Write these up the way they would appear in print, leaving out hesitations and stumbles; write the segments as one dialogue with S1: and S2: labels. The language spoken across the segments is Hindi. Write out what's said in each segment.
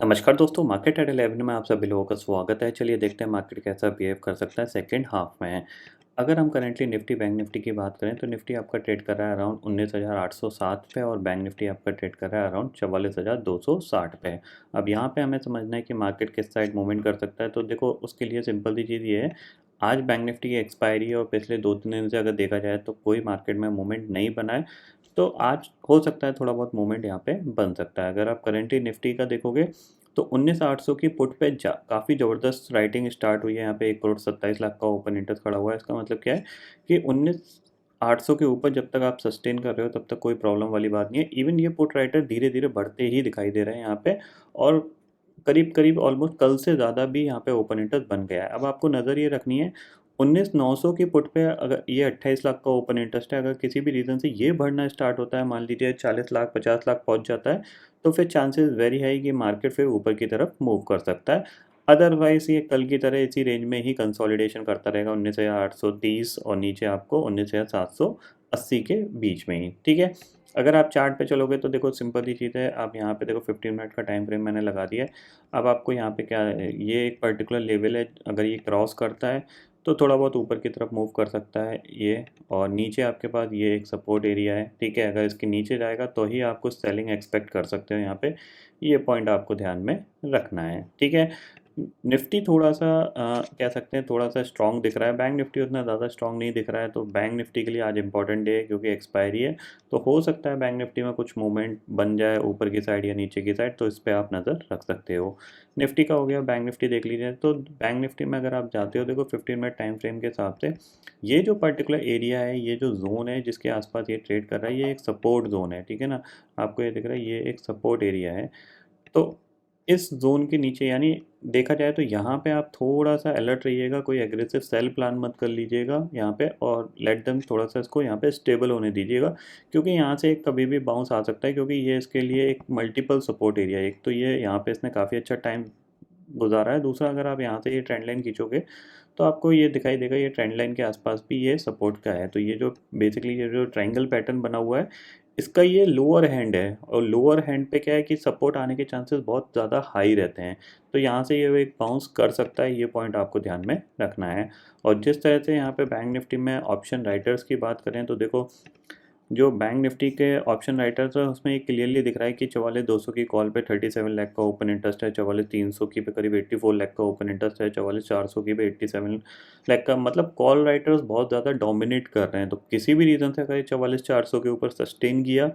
S1: नमस्कार दोस्तों, मार्केट एट 11 में आप सभी लोगों का स्वागत है। चलिए देखते हैं मार्केट कैसा बिहेव कर सकता है सेकंड हाफ में। अगर हम करेंटली निफ्टी बैंक निफ्टी की बात करें तो निफ्टी आपका ट्रेड कर रहा है अराउंड 19,807 पे और बैंक निफ्टी आपका ट्रेड कर रहा है अराउंड 44,260 पे। अब यहाँ पे हमें समझना है कि मार्केट किस साइड मूवमेंट कर सकता है। तो देखो उसके लिए सिंपल सी चीज़ ये है, आज बैंक निफ्टी की एक्सपायरी है और पिछले 2-3 दिन से अगर देखा जाए तो कोई मार्केट में मूवमेंट नहीं बना है। तो आज हो सकता है थोड़ा बहुत मूवमेंट यहाँ पे बन सकता है। अगर आप करेंटली निफ्टी का देखोगे तो 19,800 की पुट पे काफ़ी ज़बरदस्त राइटिंग स्टार्ट हुई है। यहाँ पे 1,27,00,000 का ओपन इंटरेस्ट खड़ा हुआ है। इसका मतलब क्या है कि 19,800 के ऊपर जब तक आप सस्टेन कर रहे हो तब तक कोई प्रॉब्लम वाली बात नहीं है। इवन ये पुट राइटर धीरे धीरे बढ़ते ही दिखाई दे रहे हैं यहाँ पे, और करीब करीब ऑलमोस्ट कल से ज़्यादा भी यहाँ पे ओपन इंटरेस्ट बन गया है। अब आपको नज़र ये रखनी है, 19,900 की पुट पे अगर ये 28,00,000 का ओपन इंटरेस्ट है, अगर किसी भी रीज़न से ये बढ़ना स्टार्ट होता है, मान लीजिए 40,00,000 50,00,000 पहुँच जाता है, तो फिर चांसेस वेरी हाई कि मार्केट फिर ऊपर की तरफ मूव कर सकता है। अदरवाइज़ ये कल की तरह इसी रेंज में ही कंसोलिडेशन करता रहेगा, 19,830 और नीचे आपको 19,780 के बीच में ही, ठीक है। अगर आप चार्ट पे चलोगे तो देखो सिंपल सी चीज़ है, आप यहाँ पे देखो 15 मिनट का टाइम फ्रेम मैंने लगा दिया है। अब आपको यहाँ पे क्या है, ये एक पर्टिकुलर लेवल है, अगर ये क्रॉस करता है तो थोड़ा बहुत ऊपर की तरफ मूव कर सकता है ये, और नीचे आपके पास ये एक सपोर्ट एरिया है, ठीक है। अगर इसके नीचे जाएगा तो ही आप कुछ सेलिंग एक्सपेक्ट कर सकते हो यहाँ पे, ये पॉइंट आपको ध्यान में रखना है, ठीक है। निफ्टी थोड़ा-सा कह सकते हैं थोड़ा-सा स्ट्रॉन्ग दिख रहा है, बैंक निफ्टी उतना ज़्यादा स्ट्रॉन्ग नहीं दिख रहा है। तो बैंक निफ्टी के लिए आज इम्पोर्टेंट डे है क्योंकि एक्सपायरी है, तो हो सकता है बैंक निफ्टी में कुछ मूवमेंट बन जाए ऊपर की साइड या नीचे की साइड, तो इस पे आप नज़र रख सकते हो। निफ्टी का हो गया, बैंक निफ्टी देख लीजिए। तो बैंक निफ्टी में अगर आप जाते हो देखो 15 मिनट टाइम फ्रेम के हिसाब से, ये जो पर्टिकुलर एरिया है, ये जो ज़ोन है जिसके आसपास ये ट्रेड कर रहा है, ये एक सपोर्ट ज़ोन है, ठीक है ना। आपको ये दिख रहा है, ये एक सपोर्ट एरिया है। तो इस ज़ोन के नीचे यानी देखा जाए तो यहाँ पे आप थोड़ा-सा अलर्ट रहिएगा, कोई एग्रेसिव सेल प्लान मत कर लीजिएगा यहाँ पे, और लेट देम थोड़ा-सा इसको यहाँ पे स्टेबल होने दीजिएगा, क्योंकि यहाँ से कभी भी बाउंस आ सकता है, क्योंकि ये इसके लिए एक मल्टीपल सपोर्ट एरिया है। एक तो ये यहाँ पे इसने काफ़ी अच्छा टाइम गुज़ारा है, दूसरा अगर आप यहाँ से ये ट्रेंड लाइन खींचोगे तो आपको ये दिखाई देगा, ये ट्रेंड लाइन के आसपास भी ये सपोर्ट का है। तो ये जो बेसिकली ये जो ट्रायंगल पैटर्न बना हुआ है, इसका ये लोअर हैंड है, और लोअर हैंड पे क्या है कि सपोर्ट आने के चांसेस बहुत ज़्यादा हाई रहते हैं। तो यहाँ से ये एक बाउंस कर सकता है, ये पॉइंट आपको ध्यान में रखना है। और जिस तरह से यहाँ पे बैंक निफ्टी में ऑप्शन राइटर्स की बात करें तो देखो, जो बैंक निफ्टी के ऑप्शन राइटर्स है उसमें ये क्लियरली दिख रहा है कि 44,200 की कॉल पे 37,00,000 का ओपन इंटरेस्ट है, 44,300 की पे करीब 84,00,000 का ओपन इंटरेस्ट है, 44,400 की पे 87,00,000 का, मतलब कॉल राइटर्स बहुत ज़्यादा डोमिनेट कर रहे हैं। तो किसी भी रीज़न से अगर ये 44,400 के ऊपर सस्टेन किया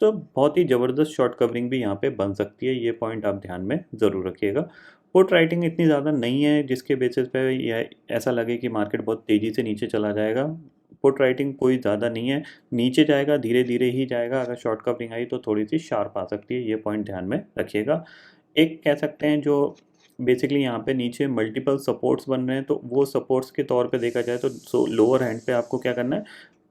S1: तो बहुत ही ज़बरदस्त शॉर्ट कवरिंग भी यहाँ पे बन सकती है, ये पॉइंट आप ध्यान में ज़रूर रखिएगा। पुट राइटिंग इतनी ज़्यादा नहीं है जिसके बेसिस पे यह ऐसा लगे कि मार्केट बहुत तेज़ी से नीचे चला जाएगा। पुट राइटिंग कोई ज़्यादा नहीं है, नीचे जाएगा धीरे-धीरे ही जाएगा, अगर शॉर्ट कवरिंग आई तो थोड़ी-सी शार्प आ सकती है, ये पॉइंट ध्यान में रखिएगा। एक कह सकते हैं जो बेसिकली यहाँ पे नीचे मल्टीपल सपोर्ट्स बन रहे हैं, तो वो सपोर्ट्स के तौर पे देखा जाए तो लोअर हैंड पे आपको क्या करना है,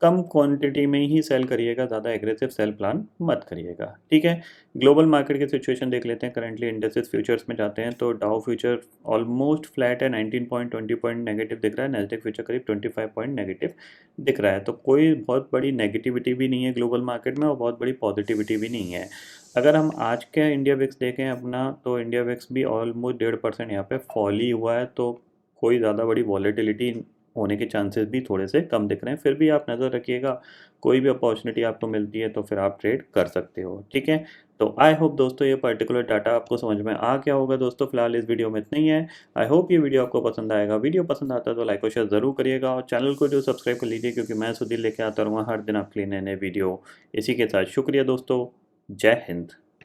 S1: कम क्वांटिटी में ही सेल करिएगा, ज़्यादा एग्रेसिव सेल प्लान मत करिएगा, ठीक है। ग्लोबल मार्केट की सिचुएशन देख लेते हैं। करंटली इंडेक्सेस फ्यूचर्स में जाते हैं तो डाउ फ्यूचर ऑलमोस्ट फ्लैट है, 19 पॉइंट 20 पॉइंट नेगेटिव दिख रहा है, नैस्डैक फ्यूचर करीब 25 पॉइंट नेगेटिव दिख रहा है। तो कोई बहुत बड़ी नेगेटिविटी भी नहीं है ग्लोबल मार्केट में, और बहुत बड़ी पॉजिटिविटी भी नहीं है। अगर हम आज के इंडिया विक्स देखें अपना, तो इंडिया विक्स भी ऑलमोस्ट 1.5% यहाँ पे फॉल ही हुआ है, तो कोई ज़्यादा बड़ी वॉलेटिलिटी होने के चांसेस भी थोड़े से कम दिख रहे हैं। फिर भी आप नज़र रखिएगा, कोई भी अपॉर्चुनिटी आपको मिलती है तो फिर आप ट्रेड कर सकते हो, ठीक है। तो आई होप दोस्तों ये पर्टिकुलर डाटा आपको समझ में आ गया होगा। दोस्तों फिलहाल इस वीडियो में इतना ही है। आई होप ये वीडियो आपको पसंद आएगा। वीडियो पसंद आता है तो लाइक और शेयर ज़रूर करिएगा, और चैनल को जो सब्सक्राइब कर लीजिए, क्योंकि मैं सुधीर लेके आता रहूँगा हर दिन आपके लिए नए नए वीडियो। इसी के साथ शुक्रिया दोस्तों, जय हिंद।